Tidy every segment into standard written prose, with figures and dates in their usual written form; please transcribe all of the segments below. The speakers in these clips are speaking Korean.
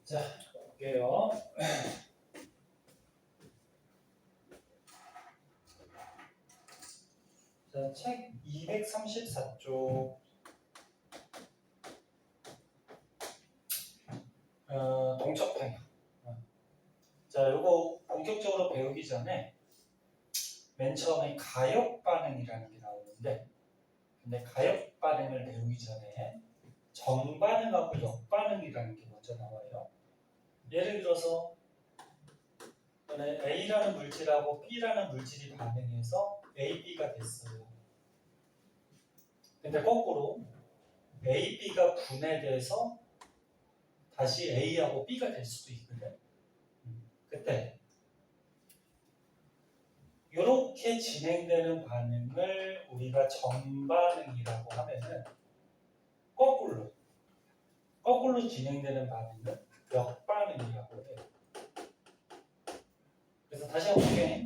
자, 볼게요. 자, 책 234쪽. 동적평형. 자, 요거 본격적으로 배우기 전에 맨 처음에 가역 반응이라는 게 나오는데, 근데 가역 반응을 배우기 전에 정반응하고 역반응이라는 게 먼저 나와요. 예를 들어서 A라는 물질하고 B라는 물질이 반응해서 A, B가 됐어요. 근데 거꾸로 A, B가 분해돼서 다시 A하고 B가 될 수도 있거든. 그때 이렇게 진행되는 반응을 우리가 정반응이라고 하면은 거꾸로 진행되는 반응은 역반응이라고 해요. 그래서 다시 한번 볼게.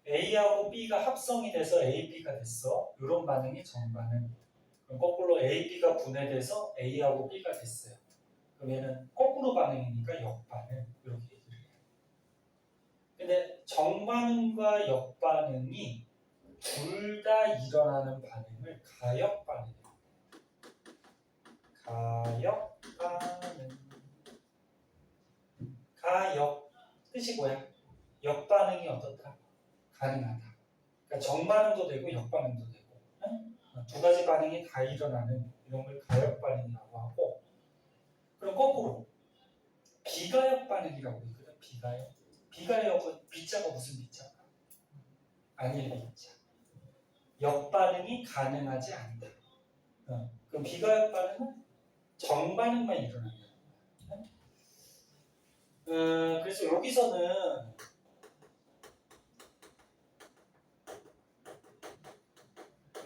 A하고 B가 합성이 돼서 A, B가 됐어. 이런 반응이 정반응. 그럼 거꾸로 A, B가 분해돼서 A하고 B가 됐어요. 그럼 얘는 거꾸로 반응이니까 역반응. 이렇게 얘기를 해요. 근데 정반응과 역반응이 둘 다 일어나는 반응을 가역 반응이에요. 가역 반응. 가역 뜻이 뭐야? 역반응이 어떻다? 가능하다. 그러니까 정반응도 되고 역반응도 되고, 응? 두 가지 반응이 다 일어나는 이런 걸 가역 반응이라고 하고, 그럼 거꾸로 비가역 반응이라고 있거든. 비가역은 비자가 무슨 비자가? 아닐 비자. 역반응이 가능하지 않다. 그럼 비가역 반응은 정반응만 일어난다. 그래서 여기서는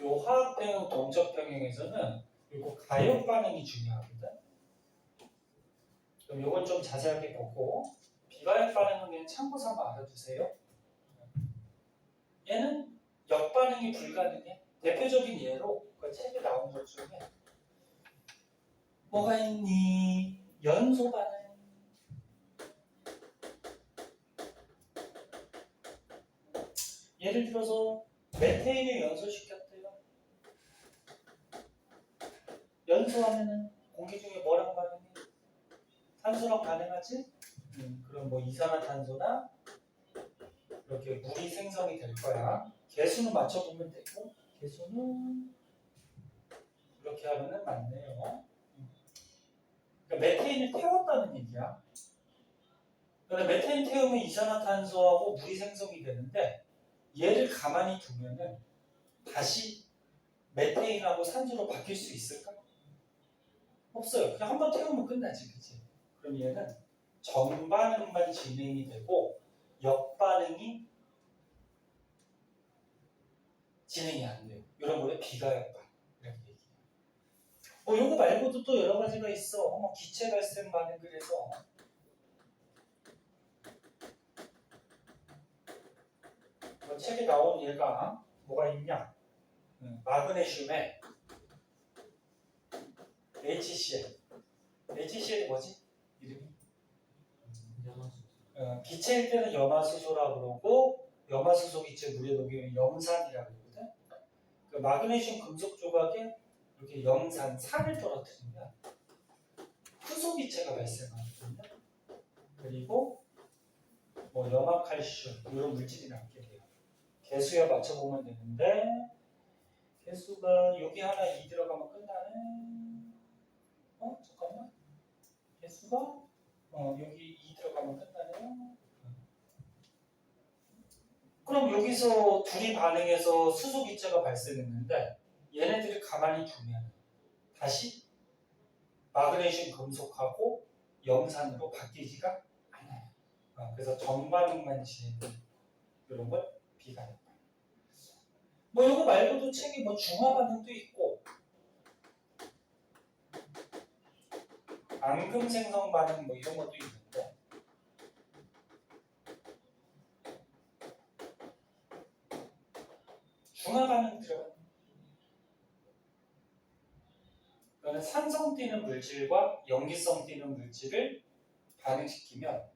요 화학평형, 동적평형에서는 요거 가역 반응이 중요하거든. 그럼 요건 좀 자세하게 보고 비가역 반응은 그냥 참고 삼아 알아두세요. 얘는 역반응이 불가능해. 대표적인 예로 그 책에 나온 것 중에 뭐가 있니? 연소 반응. 예를 들어서 메테인을 연소시켰대요. 연소하면은 공기 중에 뭐랑 반응해? 탄소랑 반응하지? 그럼 뭐 이산화탄소나 이렇게 물이 생성이 될 거야. 개수는 맞춰보면 되고, 개수는 이렇게 하면은 맞네요. 그러니까 메테인을 태웠다는 얘기야. 그런데 메테인 태우면 이산화탄소하고 물이 생성이 되는데 얘를 가만히 두면은 다시 메테인하고 산소로 바뀔 수 있을까? 없어요. 그냥 한번 태우면 끝나지, 그치? 그럼 얘는 정반응만 진행이 되고 역반응이 진행이 안 돼요. 이런 거를 비가역 반응 이렇게 얘기해요. 요거 말고도 또 여러 가지가 있어. 뭐 기체 발생 반응 그래서 책에 나온 얘가 뭐가 있냐? 마그네슘에 HCl. HCl이 뭐지? 이름이? 기체일 때는 염화수소라고 그러고 염화수소 기체 물에 녹이면 염산이라고 그러거든. 그 마그네슘 금속 조각에 이렇게 염산, 산을 떨어뜨리면 후소 기체가 발생하거든요. 그리고 뭐 염화칼슘 이런 물질이 남게 돼요. 개수에 맞춰보면 되는데 개수가 여기 하나 2 들어가면 끝나네. 잠깐만. 개수가 여기 2 들어가면 끝나네요. 그럼 여기서 둘이 반응해서 수소 기체가 발생했는데 얘네들이 가만히 두면 다시 마그네슘 금속하고 염산으로 바뀌지가 않아요. 그래서 정반응만 진행되는 이런 걸 비가역 반응. 뭐 이거 말고도 책이 뭐 중화 반응도 있고 앙금 생성 반응 뭐 이런 것도 있는데 중화 반응 들어가는 너는 산성 띠는 물질과 염기성 띠는 물질을 반응시키면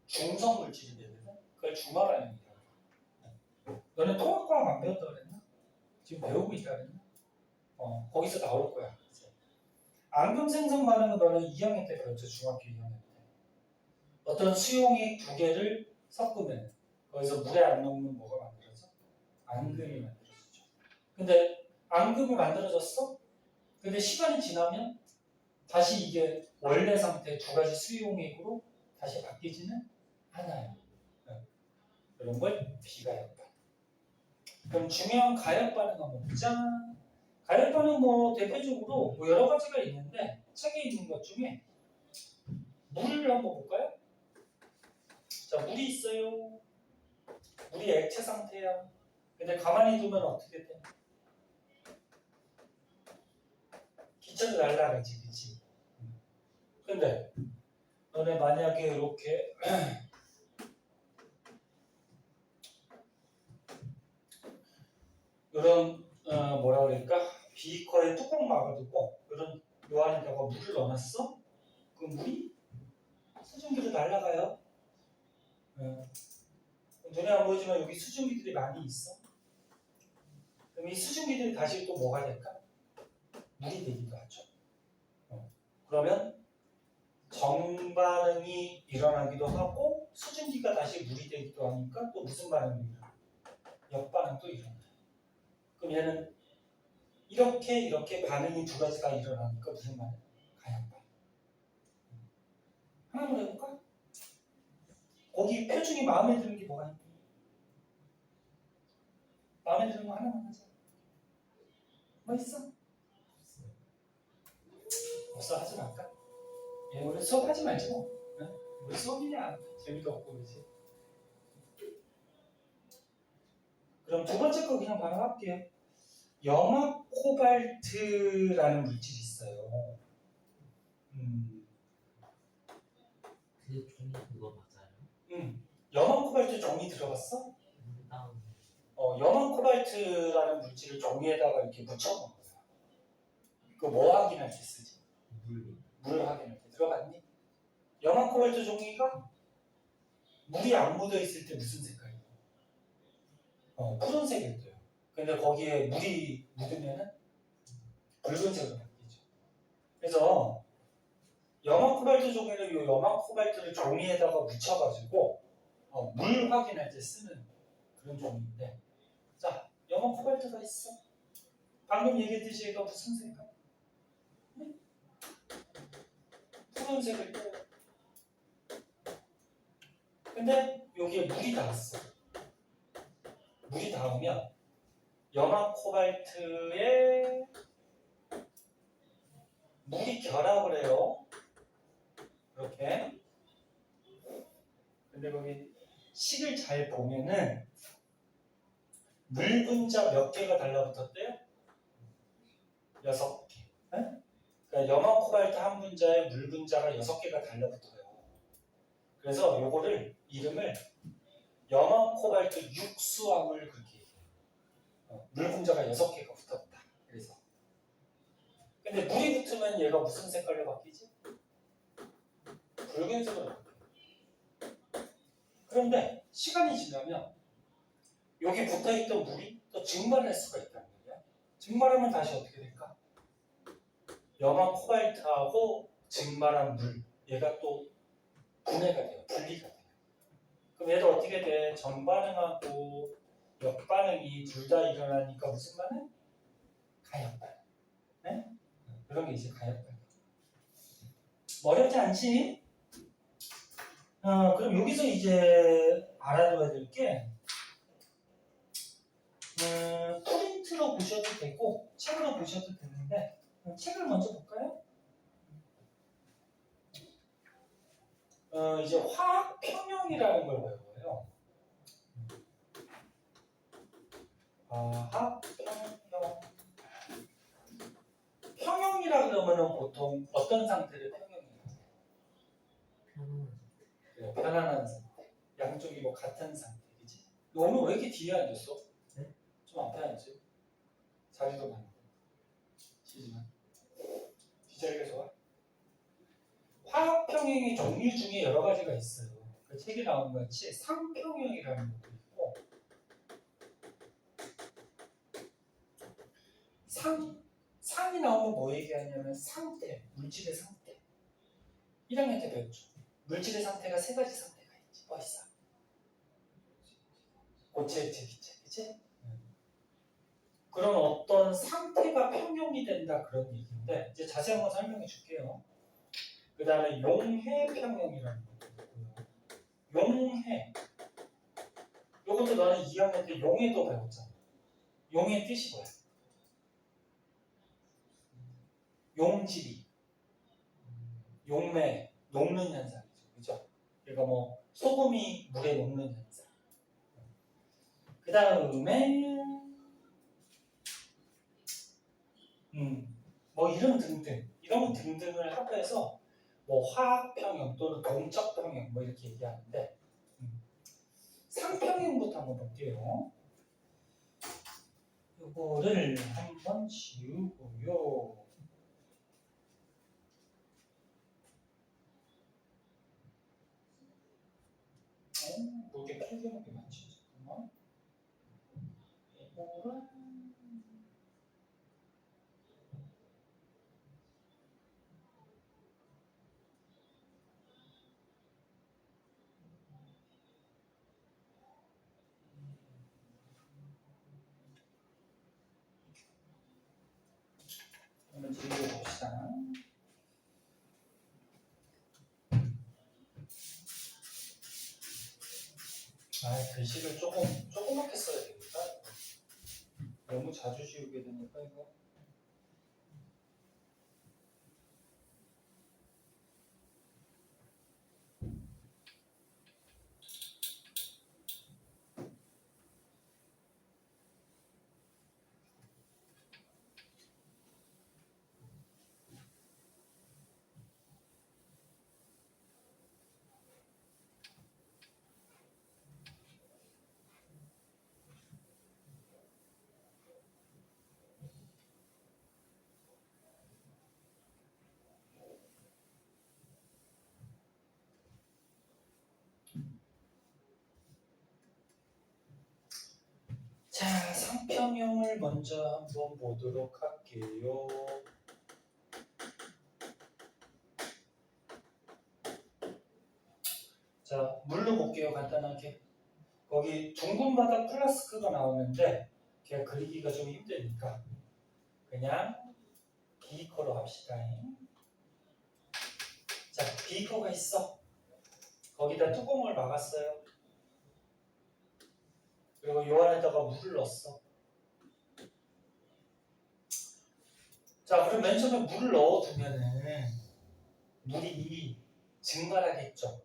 중성 물질이 되거든. 그걸 중화라는 얘기야. 너는 통합과학 안 배웠다 그랬나? 지금 배우고 있다 그랬나? 거기서 나올 거야. 이제. 앙금 생성 반응은 너는 2학년 때 배웠죠. 중학교 2학년 때. 어떤 수용액 두 개를 섞으면 거기서 물에 안 녹는 뭐가 만들어져? 앙금이 만들어지죠. 근데 앙금이 만들어졌어? 근데 시간이 지나면 다시 이게 원래 상태 두 가지 수용액으로 다시 바뀌지는 않아요. 이런 걸 비가역 반응. 그럼 중요한 가역 반응 한번 보자. 가역 반응 뭐 대표적으로 뭐 여러 가지가 있는데 책에 있는 것 중에 물을 한번 볼까요? 자, 물이 있어요. 물이 액체 상태야. 근데 가만히 두면 어떻게 돼? 기체도 날라가지, 그치? 근데 너네 만약에 이렇게 이런 뭐라 그럴까? 비커에 뚜껑 막아두고 이런 요 안에다가 물을 넣어놨어? 그 물이 수증기로 날아가요. 눈에 안 보이지만 여기 수증기들이 많이 있어. 그럼 이 수증기들이 다시 또 뭐가 될까? 물이 되기도 하죠. 그러면 정반응이 일어나기도 하고 수증기가 다시 물이 되기도 하니까 또 무슨 반응이 일어나? 역반응도 일어나요. 그럼 얘는 이렇게 반응이 두 가지가 일어나니까 무슨 반응? 가역반응. 하나만 해볼까? 거기 표준이 마음에 드는 게 뭐가 있니? 마음에 드는 거 하나만 하자. 뭐 있어? 없어 하지 말까? 예, 우리 수업하지 말지 뭐. 응? 우리 수업이냐? 재미도 없고 그러지. 그럼 두 번째 거 그냥 바로 할게요. 염화 코발트라는 물질이 있어요. 그 종이 그거 맞아요? 염화 코발트 종이 들어봤어? 염화 코발트라는 물질을 종이에다가 이렇게 묻혀놓은 거야. 그거 뭐 확인할 때 쓰지? 물 확인할 때 들어봤니? 염화 코발트 종이가 물이 안 묻어 있을 때 무슨 색깔이야? 푸른색이 돼요. 근데 거기에 물이 묻으면은 붉은색으로 바뀌죠. 그래서 염화 코발트 종이는 이 염화 코발트를 종이에다가 묻혀가지고 물 확인할 때 쓰는 그런 종이인데, 자, 염화 코발트가 있어. 방금 얘기했듯이 얘가 무슨 색깔? 푸른색을 또. 근데 여기에 물이 닿았어. 물이 닿으면 염화 코발트에 물이 결합을 해요. 이렇게. 근데 거기 식을 잘 보면은 물 분자 몇 개가 달라붙었대요? 6개. 네? 그러니까 염화 코발트 한 분자에 물 분자가 6개가 달라붙어요. 그래서 요거를 이름을 염화 코발트 육수암을 그렇게 얘기해요. 물 분자가 6개가 붙었다. 그래서. 근데 물이 붙으면 얘가 무슨 색깔로 바뀌지? 붉은색으로 바뀌어요. 그런데 시간이 지나면 여기 붙어있던 물이 또 증발할 수가 있다는 거예요. 증발하면 다시 어떻게 될까? 염화 코발트하고 증발한 물, 얘가 또 분해가 돼요. 분리가 돼요. 그럼 얘도 어떻게 돼? 정반응하고 역반응이 둘 다 일어나니까 무슨 반응? 가역반응. 네? 그런 게 이제 가역반응. 어렵지 않지? 그럼 여기서 이제 알아둬야 될 게 프린트로 보셔도 되고 책으로 보셔도 되는데 책을 먼저 볼까요? 이제 화학 평형이라는 걸 배워요. 화학 평형. 평형이라 그러면은 보통 어떤 상태를 평형이에요? 네, 편안한 상태. 양쪽이 뭐 같은 상태, 그지? 너 오늘 왜 이렇게 뒤에 앉았어? 네? 좀 앞에 앉지? 자리도 많은데. 쉬지만. 평형의 종류 중에 여러 가지가 있어요. 그 책에 나온 것 같이 상평형이라는 것도 있고 상이 나오면 뭐 얘기하냐면 상태, 물질의 상태. 1학년 때 배웠죠. 물질의 상태가 세 가지 상태가 있지. 뭐 있어? 고체, 액체, 기체, 그치? 그런 어떤 상태가 평형이 된다 그런 얘기인데 이제 자세히 한번 설명해 줄게요. 그 다음에 용해 평형이라는 것도 있고요. 용해. 이것도 나는 2학년 때 용해도 배웠잖아. 용의 뜻이 뭐야? 용질이, 용매, 녹는 현상이죠. 그죠? 그러니까 뭐 소금이 물에 녹는 현상. 그 다음에 뭐 이런 등등을 합해서 뭐 화학평형 또는 동적평형 뭐 이렇게 얘기하는데 상평형부터 한번 볼게요. 이거를 한번 지우고요. 뭐 이렇게 필기하는 많지? 잠깐만. 이거를 한번 지워봅시다. 글씨를 조그맣게 써야 되겠다. 너무 자주 지우게 되니까 이거. 자, 상평형을 먼저 한번 보도록 할게요. 자, 물로 볼게요. 간단하게. 거기 둥근마다 플라스크가 나오는데 걔가 그리기가 좀 힘드니까 그냥 비커로 합시다. 자, 비커가 있어. 거기다 뚜껑을 막았어요. 그리고 요 안에다가 물을 넣었어. 자, 그럼 맨 처음에 물을 넣어두면은 물이 증발하겠죠.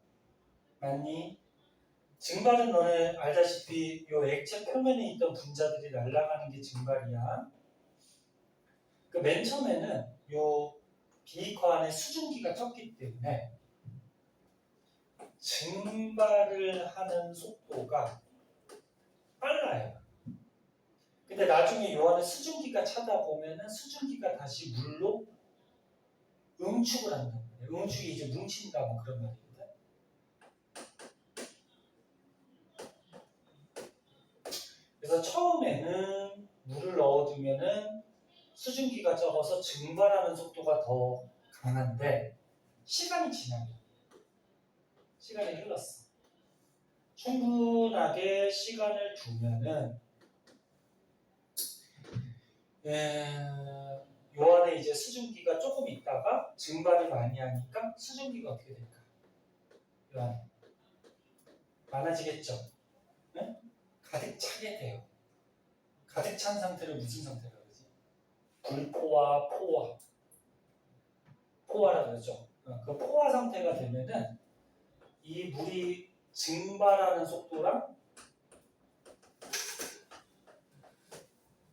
맞니? 증발은 너네 알다시피 요 액체 표면에 있던 분자들이 날아가는 게 증발이야. 그 맨 처음에는 요 비커 안에 수증기가 쪘기 때문에 증발을 하는 속도가 빨라요. 근데 나중에 요 안에 수증기가 차다 보면은 수증기가 다시 물로 응축을 한단 말이에요. 응축이 이제 뭉친다 뭐 그런 말입니다. 그래서 처음에는 물을 넣어두면은 수증기가 적어서 증발하는 속도가 더 강한데 시간이 지나면 시간이 흘렀어. 충분하게 시간을 두면은 요 안에 이제 수증기가 조금 있다가 증발을 많이 하니까 수증기가 어떻게 될까? 요 안에 많아지겠죠. 네? 가득 차게 돼요. 가득 찬 상태를 무슨 상태라고 그러지? 불포화, 포화라 그러죠. 그 포화 상태가 되면은 이 물이 증발하는 속도랑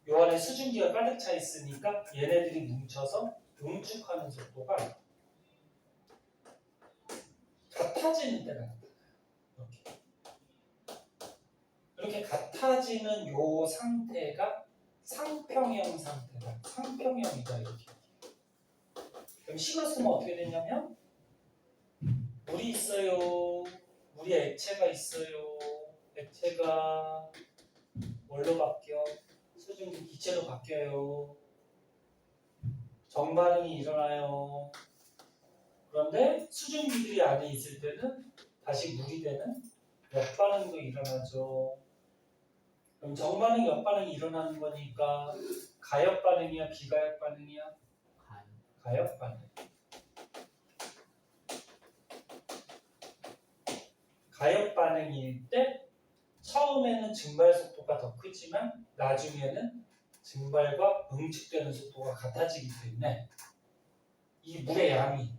요 안에 수증기가 가득 차 있으니까 얘네들이 뭉쳐서 응축하는 속도가 같아지는 때가 나타나요. 이렇게 같아지는 요 상태가 상평형 상태다. 상평형이다 이렇게. 그럼 식을 쓰면 어떻게 되냐면 물이 있어요. 물이 액체가 있어요. 액체가 뭘로 바뀌어? 수증기 기체로 바뀌어요. 정반응이 일어나요. 그런데 수증기들이 안에 있을 때는 다시 물이 되는 역반응도 일어나죠. 그럼 정반응, 역반응이 일어나는 거니까 가역 반응이야, 비가역 반응이야? 가요. 가역 반응. 가역 반응일 때 처음에는 증발 속도가 더 크지만 나중에는 증발과 응축되는 속도가 같아지기 때문에 이 물의 양이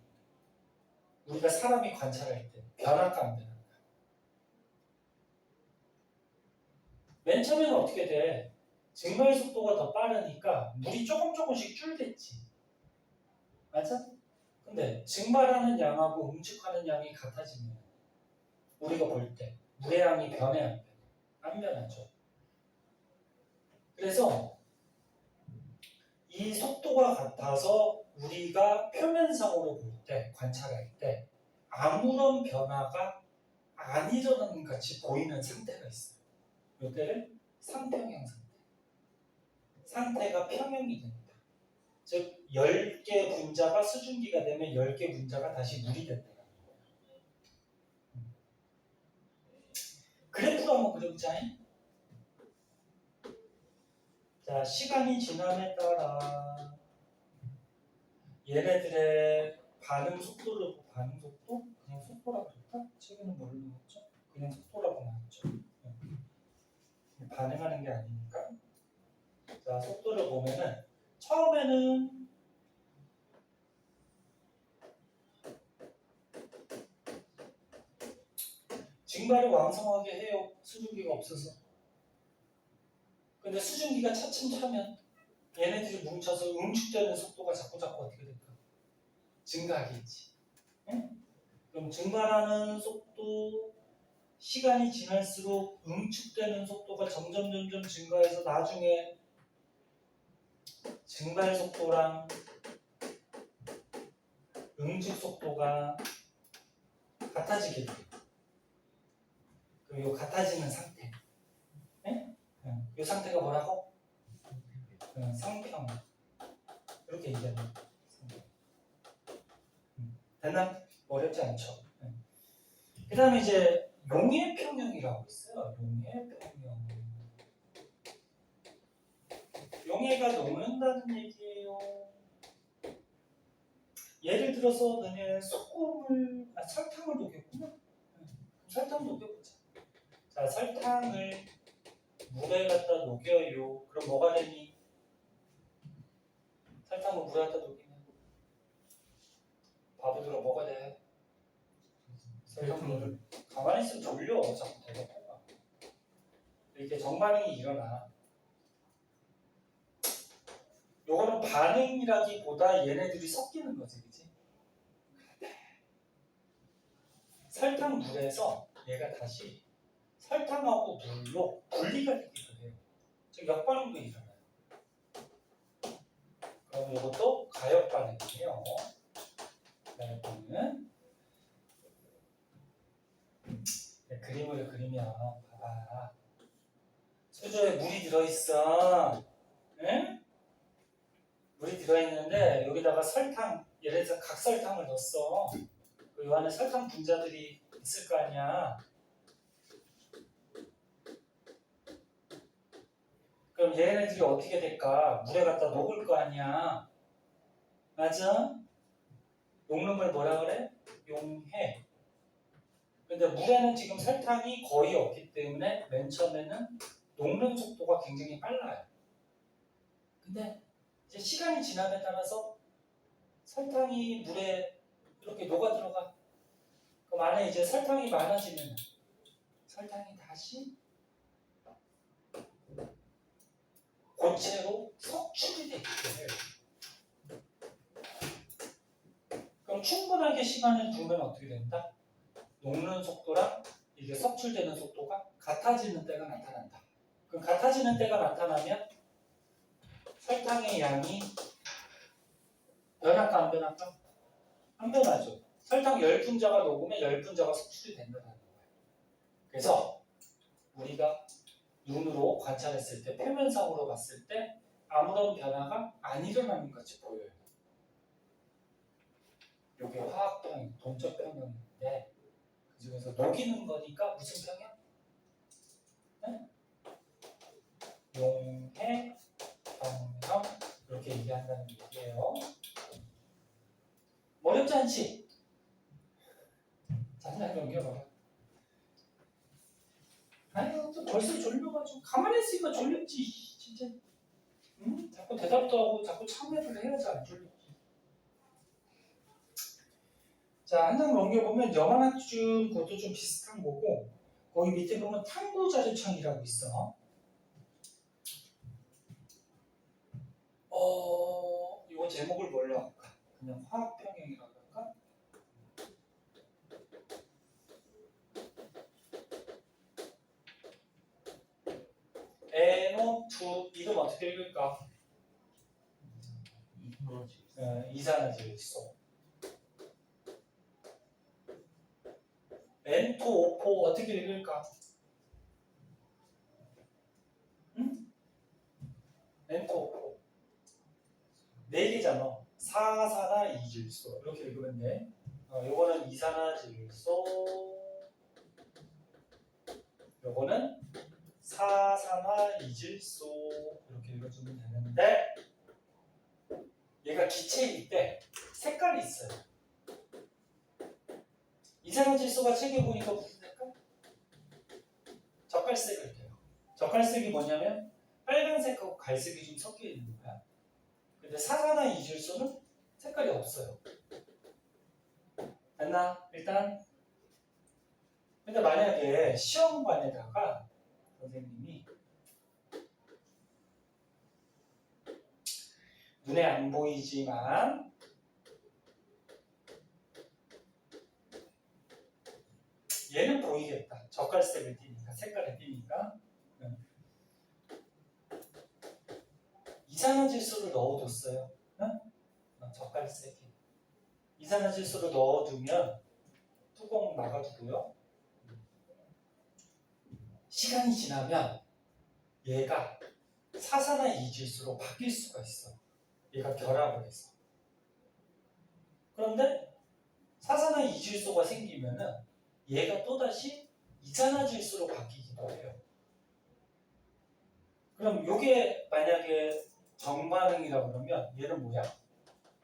우리가 사람이 관찰할 때 변할까 안 변할까? 맨 처음에는 어떻게 돼? 증발 속도가 더 빠르니까 물이 조금씩 줄겠지. 맞아? 근데 증발하는 양하고 응축하는 양이 같아지면 우리가 볼 때 물의 양이 변해 안 변해? 안 변하죠. 그래서 이 속도가 같아서 우리가 표면상으로 볼 때, 관찰할 때 아무런 변화가 안 일어나는 같이 보이는 상태가 있어요. 이때를 상평형 상태. 상태가 평형이 됩니다. 즉 10개 분자가 수증기가 되면 10개 분자가 다시 물이 된다는 거예요. 그래프로 한번 그려보자. 자, 시간이 지남에 따라 얘네들의 반응 속도를 반응 속도? 그냥 속도라고 할까? 책에는 뭘로 나왔죠? 그냥 속도라고 나왔죠. 반응하는 게 아니니까. 자, 속도를 보면은 처음에는 증발을 왕성하게 해요. 수증기가 없어서. 근데 수증기가 차츰 차면 얘네들이 뭉쳐서 응축되는 속도가 자꾸 어떻게 될까? 증가하겠지. 응? 그럼 증발하는 속도, 시간이 지날수록 응축되는 속도가 점점 증가해서 나중에 증발 속도랑 응축 속도가 같아지게 돼요. 그럼 이 같아지는 상태. 네? 이 상태가 뭐라고? 상평. 이렇게 얘기하는 거예요. 됐나? 어렵지 않죠? 그 다음에 이제 용해 평형이라고 있어요. 용해 평형. 용해가 녹는다는 얘기예요. 예를 들어서 너네 설탕을 녹였구나. 설탕 녹여보자. 자, 설탕을 물에 갖다 녹여요. 그럼 뭐가 되니? 설탕을 물에 갖다 녹이면 바보들아 뭐가 돼? 설탕물을 가만히 있으면 졸려. 자꾸 대답해봐. 이렇게 정반응이 일어나. 요거는 반응이라기보다 얘네들이 섞이는 거지, 그치? 설탕 물에서 얘가 다시 설탕하고 물로 분리가 되기도 해요. 즉 역반응도 일어나요. 그럼 이것도 가역 반응이에요. 가역 반응은 그림을 그리면 봐봐. 수조에 물이 들어있어. 응? 물이 들어있는데 여기다가 설탕, 예를 들어서 각설탕을 넣었어. 그 안에 설탕 분자들이 있을 거 아니야. 그럼 얘네들이 어떻게 될까? 물에 갖다 녹을 거 아니야. 맞아? 녹는 걸 뭐라 그래? 용해. 근데 물에는 지금 설탕이 거의 없기 때문에 맨 처음에는 녹는 속도가 굉장히 빨라요. 근데 이제 시간이 지남에 따라서 설탕이 물에 이렇게 녹아 들어가. 그럼 안에 이제 설탕이 많아지면 설탕이 다시 고체로 석출이 되기 때문에 그럼 충분하게 시간을 두면 어떻게 된다? 녹는 속도랑 이게 석출되는 속도가 같아지는 때가 나타난다. 그럼 같아지는 때가 나타나면 설탕의 양이 변할까 안 변할까? 안 변하죠. 설탕 열분자가 녹으면 열분자가 속출이 된다는 거예요. 그래서 우리가 눈으로 관찰했을 때 표면상으로 봤을 때 아무런 변화가 안 일어나는 것이 보여요. 이게 화학평형, 동적 평형인데 그 중에서 녹이는 거니까 무슨 평형? 네? 용해 평형 이렇게 얘기한다는 얘기예요. 어렵지 않지? 잠깐 넘겨봐. 아유 또 벌써 졸려가지고 가만히 있으니까 졸렸지 진짜. 응? 자꾸 대답도 하고 자꾸 참여를 해야지 안 졸리지. 자, 한 장 넘겨보면 염화나트륨 그것도 좀 비슷한 거고 거기 밑에 보면 탐구자료창이라고 있어. 이거 제목을 뭘로 할까? 그냥 화학평형이라고 할까? NO2 이름 어떻게 읽을까? 이산화질소. N2O4 어떻게 읽을까? 응? N2O4 네 개잖아. 사산화이질소 이렇게 읽으면 돼. 요거는 이산화질소, 요거는 사산화이질소 이렇게 읽어주면 되는데 얘가 기체일 때 색깔이 있어요. 이산화질소가 책에 보니까 무슨 색깔? 젓갈색을 떼요. 젓갈색이 뭐냐면 빨간색하고 갈색이 좀 섞여 있는 거야. 근데 사산화이질소는 색깔이 없어요. 됐나? 일단 근데 만약에 시험관에다가 선생님이 눈에 안 보이지만 얘는 보이겠다. 젓갈색을 띠니까 색깔을 띠니까 이산화질소를 넣어뒀어요. 응? 젓갈색에 이산화질소를 넣어두면 뚜껑 막아두고요. 시간이 지나면 얘가 사산화이질소로 바뀔 수가 있어. 얘가 결합을 해서. 그런데 사산화이질소가 생기면은 얘가 또다시 이산화질소로 바뀌기도 해요. 그럼 이게 만약에 정반응이라고 그러면 얘는 뭐야?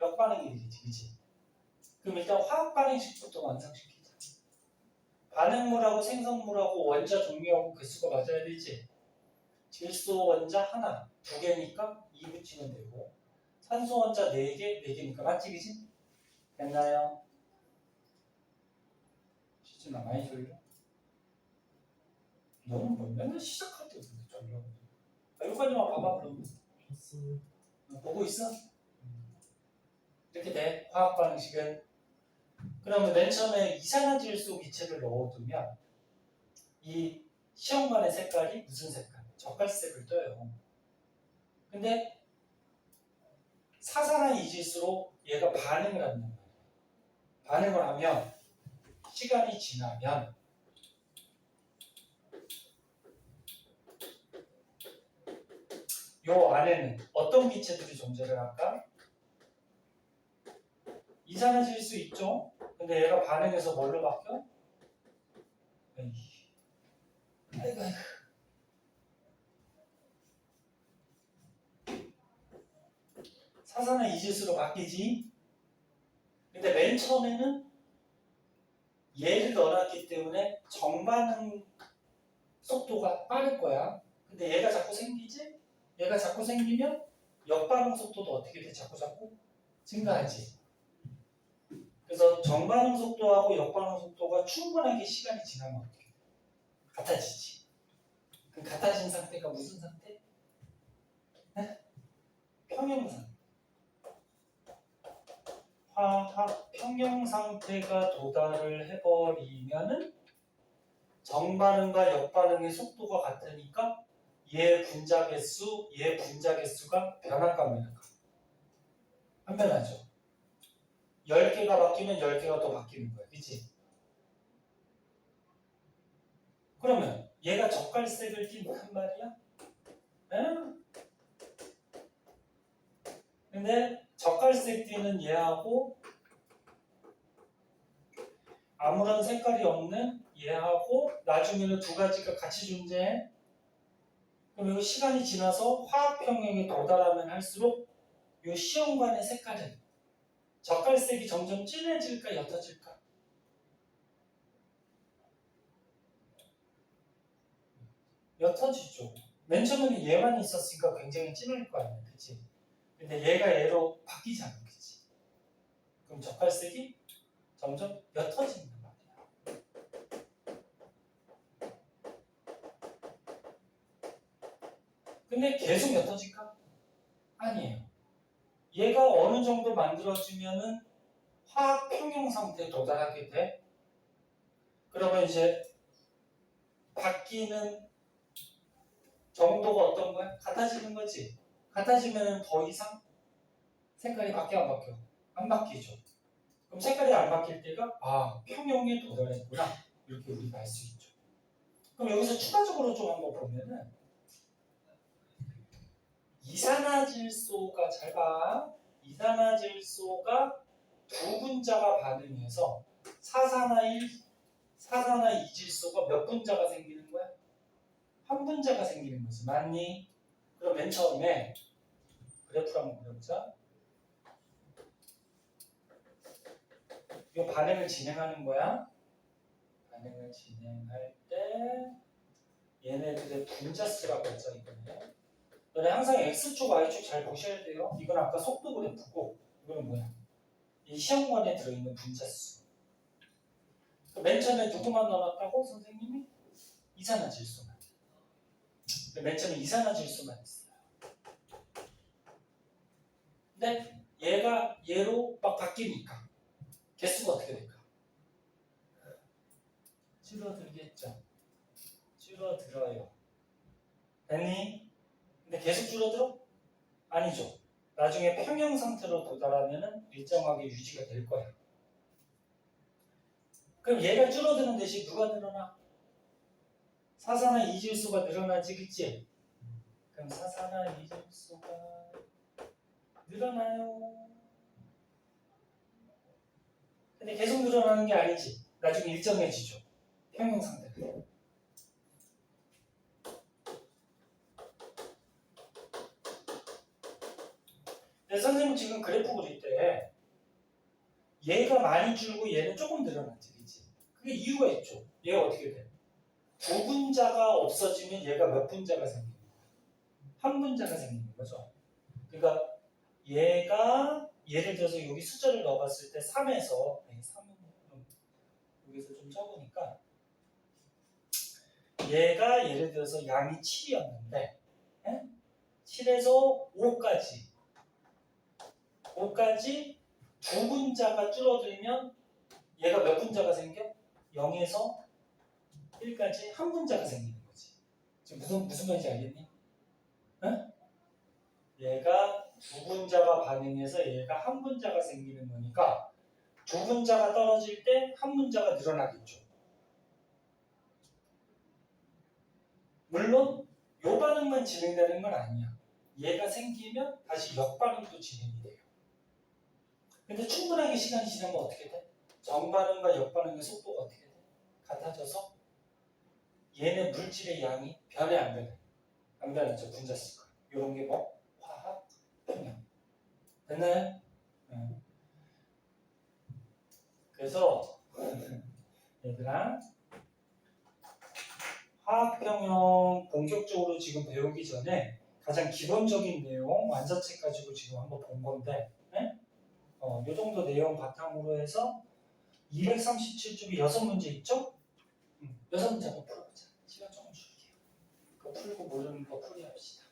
역반응이 되겠지, 그치? 그럼 일단 화학반응식부터 완성시키자. 반응물하고 생성물하고 원자 종류하고 개수가 맞아야 되지. 질소 원자 하나, 두 개니까 2 붙이면 되고 산소 원자 4개, 4개니까 맞지, 그치? 됐나요? 진짜 많이 졸려? 너는 뭐 맨날 시작할 때 졸려. 여기까지만 봐봐 그러면. 보고 있어? 이렇게 돼. 화학 반응식은. 그러면 맨 처음에 이산화질소 기체를 넣어두면 이 시험관의 색깔이 무슨 색깔? 젓갈색을 떠요. 근데 사산화이질소로 얘가 반응을 한단 말이에요. 반응을 하면 시간이 지나면 요 안에는 어떤 기체들이 존재를 할까? 이산화질소 있죠? 근데 얘가 반응해서 뭘로 바뀌어? 아이고. 사산화이질소로 바뀌지. 근데 맨 처음에는 얘를 넣어놨기 때문에 정반응 속도가 빠를 거야. 근데 얘가 자꾸 생기지? 얘가 자꾸 생기면 역반응 속도도 어떻게 돼? 자꾸 증가하지. 그래서 정반응 속도하고 역반응 속도가 충분하게 시간이 지나면 어떻게 돼? 같아지지. 그 같아진 상태가 무슨 상태? 네? 평형 상태. 화학 평형 상태가 도달을 해버리면은 정반응과 역반응의 속도가 같으니까 얘 분자 개수가 변할까 말까? 안 변하죠. 10개가 바뀌면 10개가 더 바뀌는 거야. 그치? 그러면 얘가 젓갈색을 띈단 말이야? 응? 근데 젓갈색 띠는 얘하고 아무런 색깔이 없는 얘하고 나중에는 두 가지가 같이 존재해. 그럼 이거 시간이 지나서 화학 평형에 도달하면 할수록 이 시험관의 색깔은 젓갈색이 점점 진해질까 옅어질까? 옅어지죠. 맨 처음에는 얘만 있었으니까 굉장히 진할 거 아니야, 그치? 근데 얘가 얘로 바뀌잖아, 그치? 그럼 젓갈색이 점점 옅어진단 말이야. 근데 계속 옅어질까? 아니에요. 얘가 어느 정도 만들어지면은 화학 평형 상태에 도달하게 돼. 그러면 이제 바뀌는 정도가 어떤 거야? 같아지는 거지. 같아지면 더 이상 색깔이 바뀌어 안 바뀌어? 안 바뀌죠. 그럼 색깔이 안 바뀔 때가 평형에 도달했구나. 이렇게 우리가 알 수 있죠. 그럼 여기서 추가적으로 좀 한번 보면은 이산화질소가 잘 봐. 이산화질소가 두 분자가 반응해서 사산화이질소가 몇 분자가 생기는 거야? 한 분자가 생기는 거지. 맞니? 그럼 맨 처음에 그래프를 한번 그려보자. 이 반응을 진행하는 거야. 반응을 진행할 때 얘네들의 분자수라고 했죠. 이거는. 너네 항상 X축, Y축 잘 보셔야 돼요. 이건 아까 속도 그래프고 이거는 뭐야? 이 시험관에 들어있는 분자수. 맨 처음에 누구만 넣어놨다고? 선생님이? 이산화질소만. 맨 처음에 이산화질소만 있어요. 근데 얘가 얘로 막 바뀌니까 개수가 어떻게 될까? 줄어들겠죠. 줄어들어요. 됐니? 근데 계속 줄어들어? 아니죠. 나중에 평형 상태로 도달하면 일정하게 유지가 될 거야. 그럼 얘가 줄어드는 대신 누가 늘어나? 사산화이질소가 늘어나지, 그치? 그럼 사산화이질소가 늘어나요. 근데 계속 늘어나는 게 아니지. 나중에 일정해지죠. 평형 상태가. 근데 선생님 지금 그래프 그릴 때 얘가 많이 줄고 얘는 조금 늘어났지, 그치? 그게 이유가 있죠. 얘가 어떻게 돼? 두 분자가 없어지면 얘가 몇 분자가 생기는 거야? 한 분자가 생기는 거죠. 그러니까 얘가 예를 들어서 여기 숫자를 넣어봤을 때 3에서 3은 여기서 좀 적으니까 얘가 예를 들어서 양이 7이었는데 7에서 5까지 두 분자가 줄어들면 얘가 몇 분자가 생겨? 0에서 1까지 한 분자가 생기는 거지. 지금 무슨 말인지 알겠니? 응? 얘가 두 분자가 반응해서 얘가 한 분자가 생기는 거니까 두 분자가 떨어질 때 한 분자가 늘어나겠죠. 물론 요 반응만 진행되는 건 아니야. 얘가 생기면 다시 역반응도 진행이 돼요. 근데 충분하게 시간이 지나면 어떻게 돼? 정반응과 역반응의 속도가 어떻게 돼? 같아져서 얘네 물질의 양이 변해 안 변해? 안 변하죠. 분자수가. 이런 게 뭐? 화학 평형. 됐나요? 그래서 얘들아 화학평형 본격적으로 지금 배우기 전에 가장 기본적인 내용 완자책 가지고 지금 한번 본 건데 이 정도 내용 바탕으로 해서 237쪽에 6문제 있죠? 6문제 한번 풀어보자. 시간 조금 줄게요. 그거 풀고 모르는 거 풀이합시다.